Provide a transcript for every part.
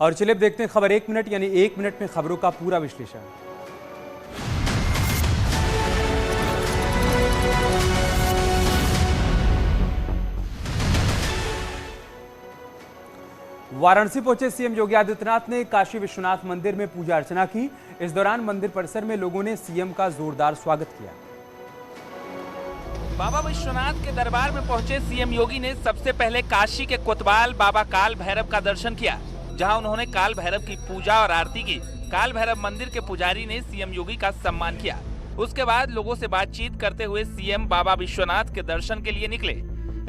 और चलिए अब देखते हैं खबर 1 मिनट, यानी 1 मिनट में खबरों का पूरा विश्लेषण। वाराणसी पहुंचे सीएम योगी आदित्यनाथ ने काशी विश्वनाथ मंदिर में पूजा अर्चना की। इस दौरान मंदिर परिसर में लोगों ने सीएम का जोरदार स्वागत किया। बाबा विश्वनाथ के दरबार में पहुंचे सीएम योगी ने सबसे पहले काशी के कोतवाल बाबा काल भैरव का दर्शन किया, जहां उन्होंने काल भैरव की पूजा और आरती की। काल भैरव मंदिर के पुजारी ने सीएम योगी का सम्मान किया। उसके बाद लोगों से बातचीत करते हुए सीएम बाबा विश्वनाथ के दर्शन के लिए निकले।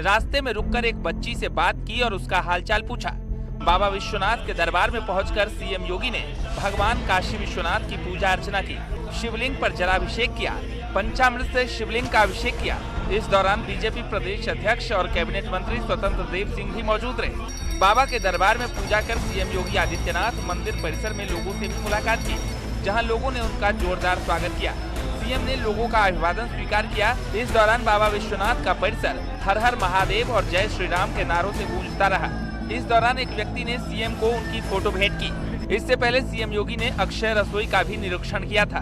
रास्ते में रुककर एक बच्ची से बात की और उसका हालचाल पूछा। बाबा विश्वनाथ के दरबार में पहुंचकर सीएम योगी ने भगवान काशी विश्वनाथ की पूजा अर्चना की, शिवलिंग पर जलाभिषेक किया, पंचामृत से शिवलिंग का अभिषेक किया। इस दौरान बीजेपी प्रदेश अध्यक्ष और कैबिनेट मंत्री स्वतंत्र देव सिंह भी मौजूद रहे। बाबा के दरबार में पूजा कर सीएम योगी आदित्यनाथ मंदिर परिसर में लोगों से भी मुलाकात की, जहां लोगों ने उनका जोरदार स्वागत किया। सीएम ने लोगों का अभिवादन स्वीकार किया। इस दौरान बाबा विश्वनाथ का परिसर हर हर महादेव और जय श्री राम के नारों से गूंजता रहा। इस दौरान एक व्यक्ति ने सीएम को उनकी फोटो भेंट की। इससे पहले सीएम योगी ने अक्षय रसोई का भी निरीक्षण किया था।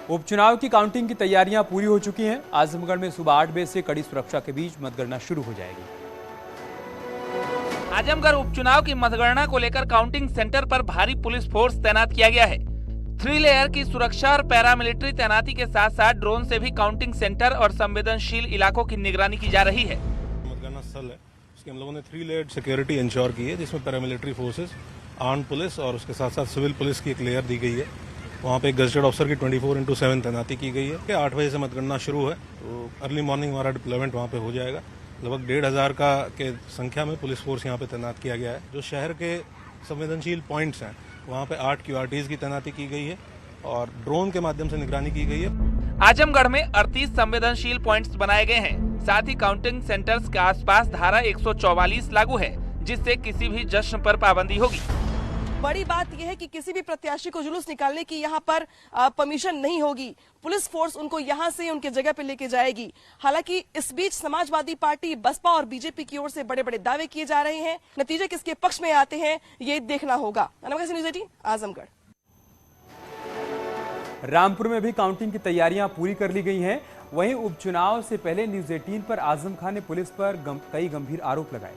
उपचुनाव की काउंटिंग की तैयारियां पूरी हो चुकी हैं। आजमगढ़ में सुबह 8 बजे से कड़ी सुरक्षा के बीच मतगणना शुरू हो जाएगी। आजमगढ़ उपचुनाव की मतगणना को लेकर काउंटिंग सेंटर पर भारी पुलिस फोर्स तैनात किया गया है। 3 लेयर की सुरक्षा और पैरामिलिट्री तैनाती के साथ साथ ड्रोन से भी काउंटिंग सेंटर और संवेदनशील इलाकों की निगरानी की जा रही है। मतगणना स्थल है, उसके हम लोगों ने 3 लेयर सिक्योरिटी इंश्योर की है, जिसमें पैरामिलिट्री फोर्सेस, आर्म्ड पुलिस और उसके साथ साथ सिविल पुलिस की एक लेयर दी गई है। वहाँ पे एक गजेटेड ऑफिसर की 24/7 तैनाती की गई है। 8 बजे से मतगणना शुरू है, तो अर्ली मॉर्निंग हमारा डिप्लॉयमेंट वहाँ पे हो जाएगा। लगभग 1,500 के संख्या में पुलिस फोर्स यहाँ पे तैनात किया गया है। जो शहर के संवेदनशील पॉइंट्स हैं, वहाँ पे 8 QRTs की तैनाती की गई है और ड्रोन के माध्यम से निगरानी की गई है। आजमगढ़ में 38 संवेदनशील पॉइंट्स बनाए गए हैं। साथ ही काउंटिंग सेंटर्स के आसपास धारा 144 लागू है, जिससे किसी भी जश्न पर पाबंदी होगी। बड़ी बात यह है कि किसी भी प्रत्याशी को जुलूस निकालने की यहाँ पर परमिशन नहीं होगी। पुलिस फोर्स उनको यहाँ से उनके जगह पे लेके जाएगी। हालांकि इस बीच समाजवादी पार्टी, बसपा और बीजेपी की ओर से बड़े बड़े दावे किए जा रहे हैं। नतीजे किसके पक्ष में आते हैं, ये देखना होगा। न्यूज़ 18 आजमगढ़। रामपुर में भी काउंटिंग की तैयारियां पूरी कर ली गई हैं। वहीं उपचुनाव से पहले न्यूज़ 18 पर आजम खान ने पुलिस पर कई गंभीर आरोप लगाए।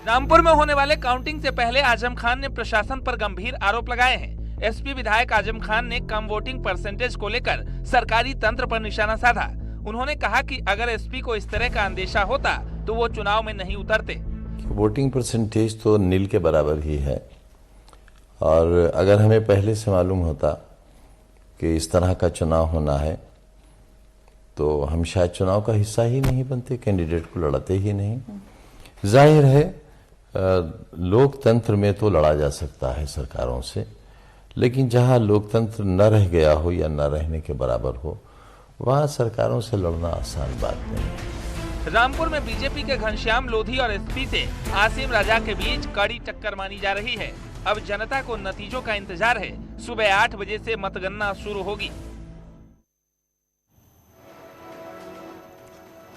रामपुर में होने वाले काउंटिंग से पहले आजम खान ने प्रशासन पर गंभीर आरोप लगाए हैं। एसपी विधायक आजम खान ने कम वोटिंग परसेंटेज को लेकर सरकारी तंत्र पर निशाना साधा। उन्होंने कहा कि अगर एसपी को इस तरह का अंदेशा होता तो वो चुनाव में नहीं उतरते। वोटिंग परसेंटेज तो नील के बराबर ही है, और अगर हमें पहले से मालूम होता कि इस तरह का चुनाव होना है तो हम शायद चुनाव का हिस्सा ही नहीं बनते, कैंडिडेट को लड़ते ही नहीं। जाहिर है लोकतंत्र में तो लड़ा जा सकता है सरकारों से, लेकिन जहां लोकतंत्र न रह गया हो या न रहने के बराबर हो, वहां सरकारों से लड़ना आसान बात नहीं है। रामपुर में बीजेपी के घनश्याम लोधी और एसपी से आसिम राजा के बीच कड़ी टक्कर मानी जा रही है। अब जनता को नतीजों का इंतजार है। सुबह 8 बजे से मतगणना शुरू होगी।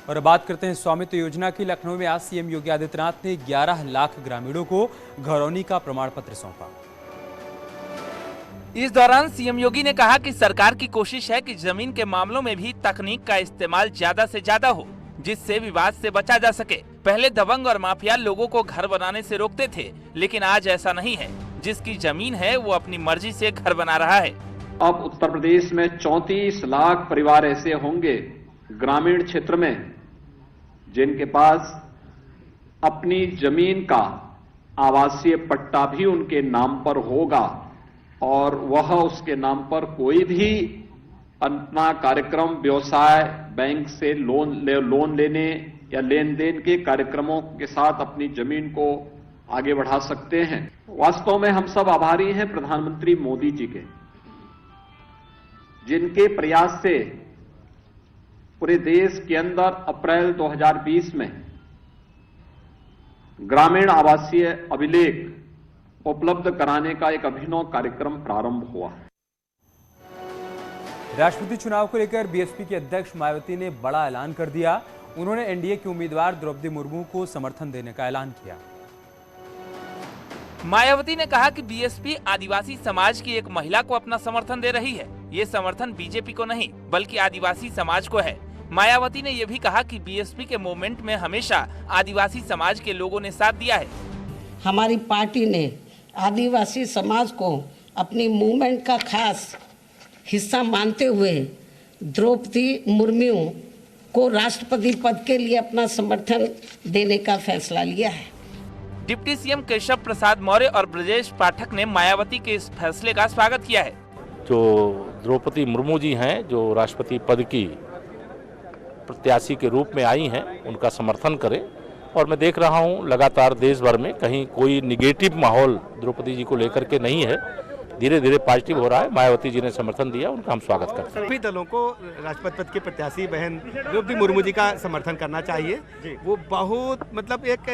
और बात करते हैं स्वामित्व योजना की। लखनऊ में आज सीएम योगी आदित्यनाथ ने 11 लाख ग्रामीणों को घरौनी का प्रमाण पत्र सौंपा। इस दौरान सीएम योगी ने कहा कि सरकार की कोशिश है कि जमीन के मामलों में भी तकनीक का इस्तेमाल ज्यादा से ज्यादा हो, जिससे विवाद से बचा जा सके। पहले दबंग और माफिया लोगों को घर बनाने से रोकते थे, लेकिन आज ऐसा नहीं है। जिसकी जमीन है वो अपनी मर्जी से घर बना रहा है। अब उत्तर प्रदेश में 34 लाख परिवार ऐसे होंगे ग्रामीण क्षेत्र में जिनके पास अपनी जमीन का आवासीय पट्टा भी उनके नाम पर होगा और वह उसके नाम पर कोई भी अपना कार्यक्रम, व्यवसाय, बैंक से लोन लेने या लेन देन के कार्यक्रमों के साथ अपनी जमीन को आगे बढ़ा सकते हैं। वास्तव में हम सब आभारी हैं प्रधानमंत्री मोदी जी के, जिनके प्रयास से पूरे देश के अंदर अप्रैल 2020 में ग्रामीण आवासीय अभिलेख उपलब्ध कराने का एक अभिनव कार्यक्रम प्रारंभ हुआ। राष्ट्रपति चुनाव को लेकर बीएसपी के अध्यक्ष मायावती ने बड़ा ऐलान कर दिया। उन्होंने एनडीए की उम्मीदवार द्रौपदी मुर्मू को समर्थन देने का ऐलान किया। मायावती ने कहा कि बीएसपी आदिवासी समाज की एक महिला को अपना समर्थन दे रही है। ये समर्थन बीजेपी को नहीं बल्कि आदिवासी समाज को है। मायावती ने यह भी कहा कि बीएसपी के मूवमेंट में हमेशा आदिवासी समाज के लोगों ने साथ दिया है। हमारी पार्टी ने आदिवासी समाज को अपनी मूवमेंट का खास हिस्सा मानते हुए द्रौपदी मुर्मू को राष्ट्रपति पद के लिए अपना समर्थन देने का फैसला लिया है। डिप्टी सीएम केशव प्रसाद मौर्य और ब्रजेश पाठक ने मायावती के इस फैसले का स्वागत किया है। जो द्रौपदी मुर्मू जी हैं, जो राष्ट्रपति पद की प्रत्याशी के रूप में आई हैं, उनका समर्थन करें। और मैं देख रहा हूं लगातार देश भर में कहीं कोई निगेटिव माहौल द्रौपदी जी को लेकर के नहीं है, धीरे धीरे पॉजिटिव हो रहा है। मायावती जी ने समर्थन दिया, उनका हम स्वागत करते हैं। सभी दलों को राष्ट्रपति पद की प्रत्याशी बहन द्रौपदी मुर्मू जी का समर्थन करना चाहिए। वो बहुत मतलब एक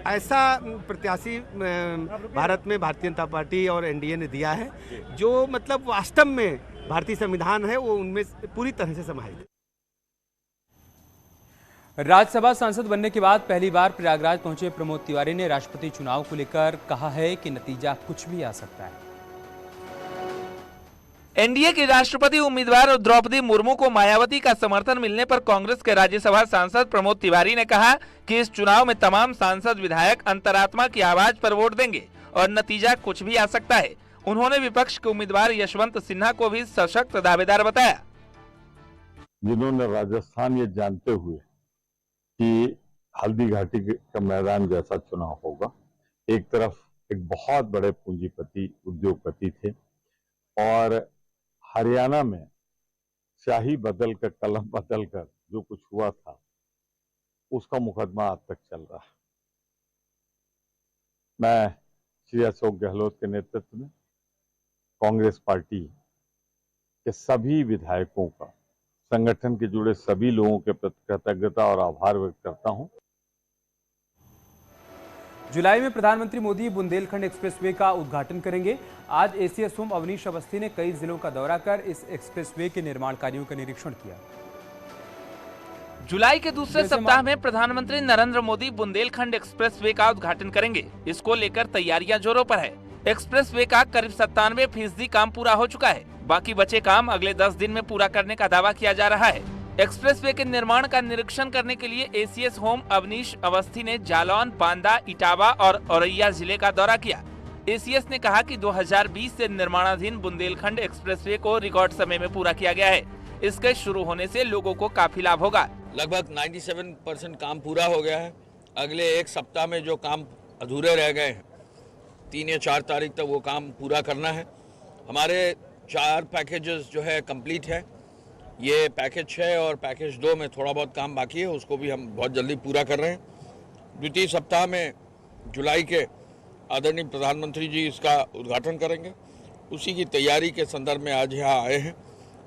ऐसा प्रत्याशी भारत में भारतीय जनता पार्टी और एनडीए ने दिया है जो मतलब वास्तव में भारतीय संविधान है वो उनमें पूरी तरह से समाहित है। राज्यसभा सांसद बनने के बाद पहली बार प्रयागराज पहुंचे प्रमोद तिवारी ने राष्ट्रपति चुनाव को लेकर कहा है कि नतीजा कुछ भी आ सकता है। एनडीए की राष्ट्रपति उम्मीदवार द्रौपदी मुर्मू को मायावती का समर्थन मिलने पर कांग्रेस के राज्यसभा सांसद प्रमोद तिवारी ने कहा कि इस चुनाव में तमाम सांसद विधायक अंतरात्मा की आवाज पर वोट देंगे और नतीजा कुछ भी आ सकता है। उन्होंने विपक्ष के उम्मीदवार यशवंत सिन्हा को भी सशक्त दावेदार बताया। जिन्होंने राजस्थान ये जानते हुए कि हल्दी घाटी का मैदान जैसा चुनाव होगा, एक तरफ एक बहुत बड़े पूंजीपति उद्योगपति थे और हरियाणा में शाही बदल कर कलम बदल कर जो कुछ हुआ था उसका मुकदमा आज तक चल रहा है। मैं श्री अशोक गहलोत के नेतृत्व में कांग्रेस पार्टी के सभी विधायकों का, संगठन के जुड़े सभी लोगों के प्रति कृतज्ञता और आभार व्यक्त करता हूं। जुलाई में प्रधानमंत्री मोदी बुंदेलखंड एक्सप्रेसवे का उद्घाटन करेंगे। आज एसीएस होम अवनीश अवस्थी ने कई जिलों का दौरा कर इस एक्सप्रेसवे के निर्माण कार्यों का निरीक्षण किया। जुलाई के दूसरे सप्ताह में प्रधानमंत्री नरेंद्र मोदी बुंदेलखंड एक्सप्रेसवे का उद्घाटन करेंगे। इसको लेकर तैयारियां जोरों पर है। एक्सप्रेसवे का करीब 97% काम पूरा हो चुका है। बाकी बचे काम अगले 10 दिन में पूरा करने का दावा किया जा रहा है। एक्सप्रेसवे के निर्माण का निरीक्षण करने के लिए एसीएस होम अवनीश अवस्थी ने जालौन, बांदा, इटावा और औरैया जिले का दौरा किया। एसीएस ने कहा कि 2020 से निर्माणाधीन बुंदेलखंड एक्सप्रेसवे को रिकॉर्ड समय में पूरा किया गया है। इसके शुरू होने से लोगों को काफी लाभ होगा। लगभग 97% काम पूरा हो गया है। अगले एक सप्ताह में जो काम अधूरे रह गए हैं, 3 या 4 तारीख तक वो काम पूरा करना है। हमारे 4 पैकेजेस जो है कंप्लीट है। ये पैकेज 6 और पैकेज 2 में थोड़ा बहुत काम बाकी है, उसको भी हम बहुत जल्दी पूरा कर रहे हैं। द्वितीय सप्ताह में जुलाई के आदरणीय प्रधानमंत्री जी इसका उद्घाटन करेंगे। उसी की तैयारी के संदर्भ में आज यहाँ आए हैं।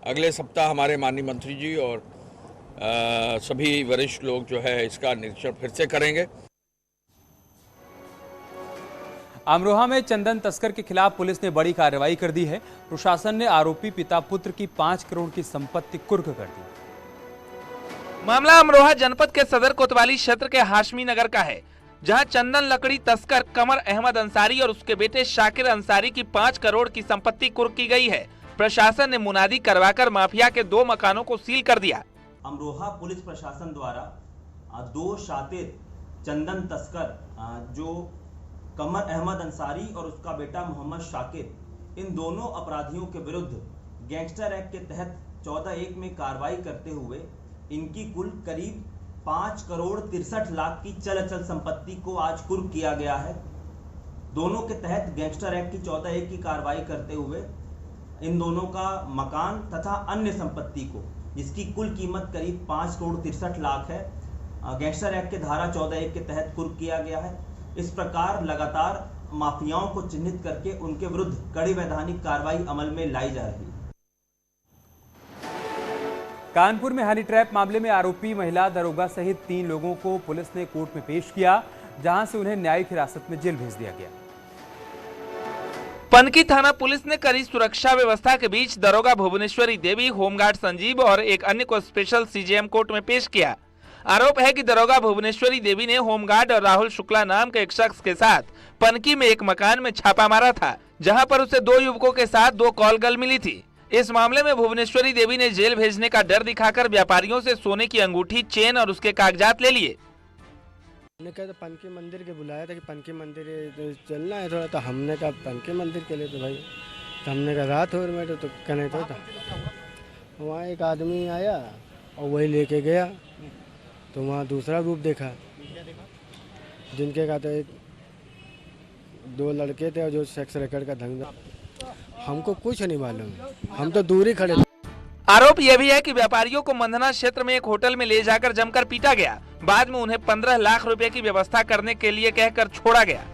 अगले सप्ताह हमारे माननीय मंत्री जी और सभी वरिष्ठ लोग जो है इसका निरीक्षण फिर से करेंगे। अमरोहा में चंदन तस्कर के खिलाफ पुलिस ने बड़ी कार्रवाई कर दी है। प्रशासन ने आरोपी पिता पुत्र की 5 करोड़ की संपत्ति कुर्क कर दी। मामला अमरोहा जनपद के सदर कोतवाली क्षेत्र के हाशमी नगर का है, जहां चंदन लकड़ी तस्कर कमर अहमद अंसारी और उसके बेटे शाकिर अंसारी की 5 करोड़ की संपत्ति कुर्क की गई है। प्रशासन ने मुनादी करवाकर माफिया के 2 मकानों को सील कर दिया। अमरोहा पुलिस प्रशासन द्वारा 2 शातिर चंदन तस्कर जो कमर अहमद अंसारी और उसका बेटा मोहम्मद शाकिर, इन दोनों अपराधियों के विरुद्ध गैंगस्टर एक्ट के तहत 14(1) में कार्रवाई करते हुए इनकी कुल करीब 5 करोड़ 63 लाख की चल अचल संपत्ति को आज कुर्क किया गया है। दोनों के तहत गैंगस्टर एक्ट की 14(1) की कार्रवाई करते हुए इन दोनों का मकान तथा अन्य संपत्ति को, जिसकी कुल कीमत करीब 5 करोड़ 63 लाख है, गैंगस्टर एक्ट के धारा 14(1) के तहत कुर्क किया गया है। इस प्रकार लगातार माफियाओं को चिन्हित करके उनके विरुद्ध कड़ी वैधानिक कार्रवाई अमल में लाई जा रही है। कानपुर में हनी ट्रैप मामले में आरोपी महिला दरोगा सहित 3 लोगों को पुलिस ने कोर्ट में पेश किया, जहां से उन्हें न्यायिक हिरासत में जेल भेज दिया गया। पनकी थाना पुलिस ने कड़ी सुरक्षा व्यवस्था के बीच दरोगा भुवनेश्वरी देवी, होमगार्ड संजीव और एक अन्य को स्पेशल सीजेएम कोर्ट में पेश किया। आरोप है कि दरोगा भुवनेश्वरी देवी ने होमगार्ड और राहुल शुक्ला नाम के एक शख्स के साथ पनकी में एक मकान में छापा मारा था, जहां पर उसे 2 युवकों के साथ 2 कॉल गर्ल मिली थी। इस मामले में भुवनेश्वरी देवी ने जेल भेजने का डर दिखाकर व्यापारियों से सोने की अंगूठी, चेन और उसके कागजात ले लिए। हमने कहा पनकी मंदिर के बुलाया था कि पनकी मंदिर चलना है थोड़ा, तो हमने कहा पनकी मंदिर के लिए, तो भाई तो हमने कहा रात हो रही तो कहने तो था। वहाँ एक आदमी आया और वही लेके गया, तो वहाँ दूसरा रूप देखा, जिनके का तो 2 लड़के थे और जो सेक्स रेकर्ड का धंधा। हमको कुछ नहीं मालूम, हम तो दूर ही खड़े थे। आरोप यह भी है कि व्यापारियों को मंधना क्षेत्र में एक होटल में ले जाकर जमकर पीटा गया। बाद में उन्हें 15 लाख रुपए की व्यवस्था करने के लिए कहकर छोड़ा गया।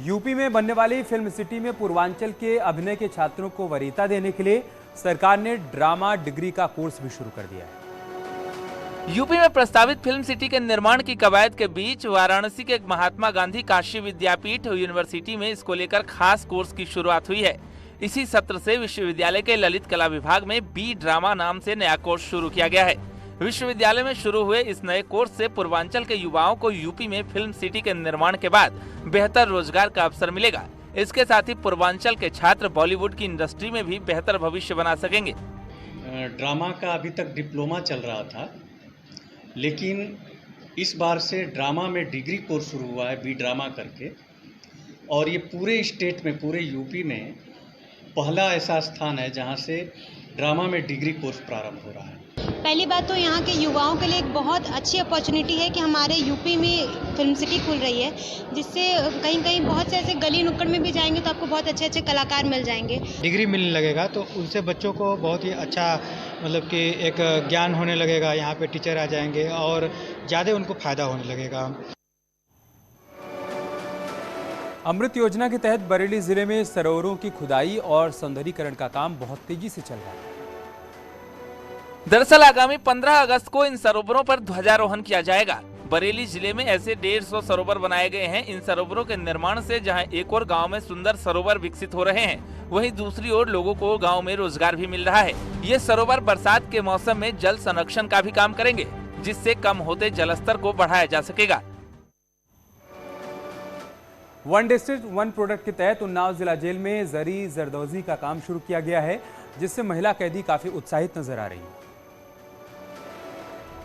यूपी में बनने वाली फिल्म सिटी में पूर्वांचल के अभिनय के छात्रों को वरीयता देने के लिए सरकार ने ड्रामा डिग्री का कोर्स भी शुरू कर दिया है। यूपी में प्रस्तावित फिल्म सिटी के निर्माण की कवायद के बीच वाराणसी के महात्मा गांधी काशी विद्यापीठ यूनिवर्सिटी में इसको लेकर खास कोर्स की शुरुआत हुई है। इसी सत्र से विश्वविद्यालय के ललित कला विभाग में बी ड्रामा नाम से नया कोर्स शुरू किया गया है। विश्वविद्यालय में शुरू हुए इस नए कोर्स से पूर्वांचल के युवाओं को यूपी में फिल्म सिटी के निर्माण के बाद बेहतर रोजगार का अवसर मिलेगा। इसके साथ ही पूर्वांचल के छात्र बॉलीवुड की इंडस्ट्री में भी बेहतर भविष्य बना सकेंगे। ड्रामा का अभी तक डिप्लोमा चल रहा था, लेकिन इस बार से ड्रामा में डिग्री कोर्स शुरू हुआ है, बी ड्रामा करके, और ये पूरे स्टेट में, पूरे यूपी में पहला ऐसा स्थान है जहां से ड्रामा में डिग्री कोर्स प्रारंभ हो रहा है। पहली बात तो यहाँ के युवाओं के लिए एक बहुत अच्छी अपॉर्चुनिटी है कि हमारे यूपी में फिल्म सिटी खुल रही है, जिससे कहीं कहीं बहुत से ऐसे गली नुक्कड़ में भी जाएंगे तो आपको बहुत अच्छे अच्छे कलाकार मिल जाएंगे। डिग्री मिलने लगेगा तो उनसे बच्चों को बहुत ही अच्छा मतलब कि एक ज्ञान होने लगेगा, यहाँ पे टीचर आ जाएंगे और ज़्यादा उनको फायदा होने लगेगा। अमृत योजना के तहत बरेली जिले में सरोवरों की खुदाई और सौंदर्यीकरण का काम बहुत तेजी से चल रहा है। दरअसल आगामी 15 अगस्त को इन सरोवरों पर ध्वजारोहण किया जाएगा। बरेली जिले में ऐसे 150 सरोवर बनाए गए हैं। इन सरोवरों के निर्माण से जहां एक और गांव में सुंदर सरोवर विकसित हो रहे हैं, वहीं दूसरी ओर लोगों को गांव में रोजगार भी मिल रहा है। ये सरोवर बरसात के मौसम में जल संरक्षण का भी काम करेंगे, जिससे कम होते जलस्तर को बढ़ाया जा सकेगा। वन डिस्ट्रिक्ट वन प्रोडक्ट के तहत उन्नाव जिला जेल में जरी जरदोजी का काम शुरू किया गया है, जिससे महिला कैदी काफी उत्साहित नजर आ रही है।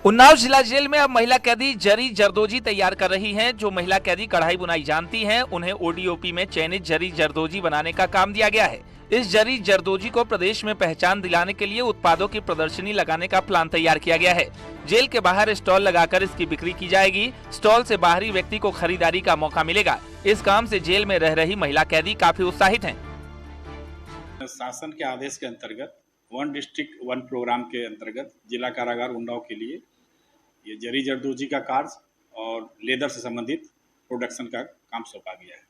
उन्नाव जिला जेल में अब महिला कैदी जरी जरदोजी तैयार कर रही हैं। जो महिला कैदी कढ़ाई बुनाई जानती हैं, उन्हें ओडीओपी में चयनित जरी जरदोजी बनाने का काम दिया गया है। इस जरी जरदोजी को प्रदेश में पहचान दिलाने के लिए उत्पादों की प्रदर्शनी लगाने का प्लान तैयार किया गया है। जेल के बाहर स्टॉल लगाकर इसकी बिक्री की जाएगी। स्टॉल से बाहरी व्यक्ति को खरीदारी का मौका मिलेगा। इस काम से जेल में रह रही महिला कैदी काफी उत्साहित हैं। शासन के आदेश के अंतर्गत वन डिस्ट्रिक्ट वन प्रोग्राम के अंतर्गत जिला कारागार उन्नाव के लिए ये जरी जरदोजी का कार्य और लेदर से संबंधित प्रोडक्शन का काम सौंपा गया है।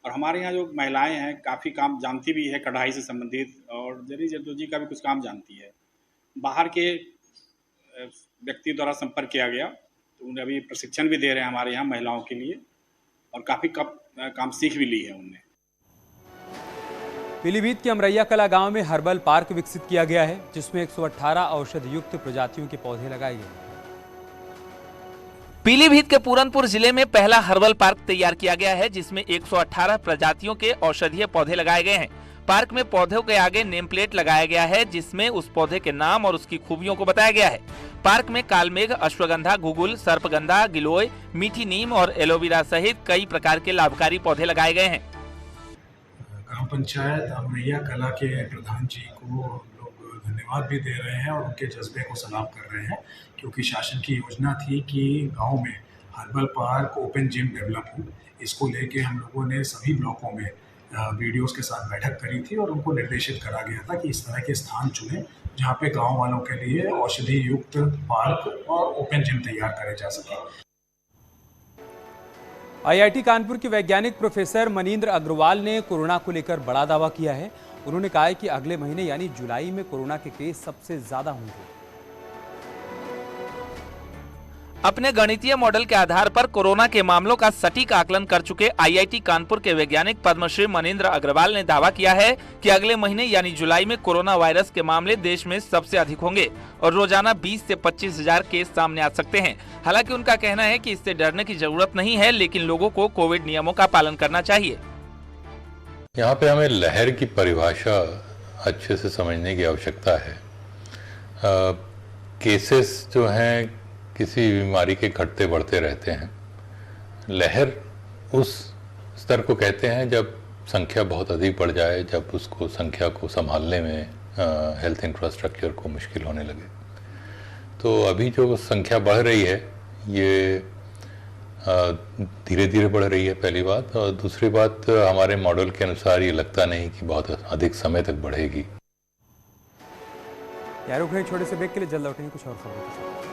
और हमारे यहाँ जो महिलाएं हैं काफ़ी काम जानती भी है, कढ़ाई से संबंधित, और जरी जरदोजी का भी कुछ काम जानती है। बाहर के व्यक्ति द्वारा संपर्क किया गया तो उन्हें अभी प्रशिक्षण भी दे रहे हैं हमारे यहाँ महिलाओं के लिए, और काफ़ी काम सीख भी ली है उनने। पीलीभीत के अमरैया कला गांव में हर्बल पार्क विकसित किया गया है, जिसमें 118 औषधि युक्त प्रजातियों के पौधे लगाए गए हैं। पीलीभीत के पूरनपुर जिले में पहला हर्बल पार्क तैयार किया गया है, जिसमें 118 प्रजातियों के औषधीय पौधे लगाए गए हैं। पार्क में पौधों के आगे नेम प्लेट लगाया गया है, जिसमें उस पौधे के नाम और उसकी खूबियों को बताया गया है। पार्क में कालमेघ, अश्वगंधा, गुगुल, सर्पगंधा, गिलोय, मीठी नीम और एलोवेरा सहित कई प्रकार के लाभकारी पौधे लगाए गए हैं। ग्राम पंचायत अमरैया कला के प्रधान जी को धन्यवाद भी दे रहे हैं और उनके जज्बे को सलाम कर रहे हैं, क्योंकि शासन की योजना थी कि गांव में herbal park, open gym develop हो। इसको लेके हम लोगों ने सभी ब्लॉकों में वीडियोस के साथ बैठक करी थी और उनको निर्देशित करा गया था कि इस तरह के स्थान चुनें जहां पे गांव वालों के लिए औषधि युक्त पार्क और ओपन जिम तैयार करे जा सके। आईआईटी कानपुर के वैज्ञानिक प्रोफेसर मनींद्र अग्रवाल ने कोरोना को लेकर बड़ा दावा किया है। उन्होंने कहा है कि अगले महीने यानी जुलाई में कोरोना के केस सबसे ज्यादा होंगे। अपने गणितीय मॉडल के आधार पर कोरोना के मामलों का सटीक आकलन कर चुके आईआईटी कानपुर के वैज्ञानिक पद्मश्री मनीन्द्र अग्रवाल ने दावा किया है कि अगले महीने यानी जुलाई में कोरोना वायरस के मामले देश में सबसे अधिक होंगे और रोजाना 20 से 25 हजार केस सामने आ सकते हैं। हालांकि उनका कहना है कि इससे डरने की जरूरत नहीं है, लेकिन लोगों को कोविड नियमों का पालन करना चाहिए। यहाँ पे हमें लहर की परिभाषा अच्छे से समझने की आवश्यकता है। केसेस जो हैं किसी बीमारी के घटते बढ़ते रहते हैं। लहर उस स्तर को कहते हैं जब संख्या बहुत अधिक बढ़ जाए, जब उसको संख्या को संभालने में हेल्थ इंफ्रास्ट्रक्चर को मुश्किल होने लगे। तो अभी जो संख्या बढ़ रही है ये धीरे धीरे बढ़ रही है, पहली बात। और दूसरी बात, हमारे मॉडल के अनुसार ये लगता नहीं कि बहुत अधिक समय तक बढ़ेगी। यार रुक छोटे से ब्रेक के लिए, जल्द लौटेंगे कुछ और खबरों के साथ।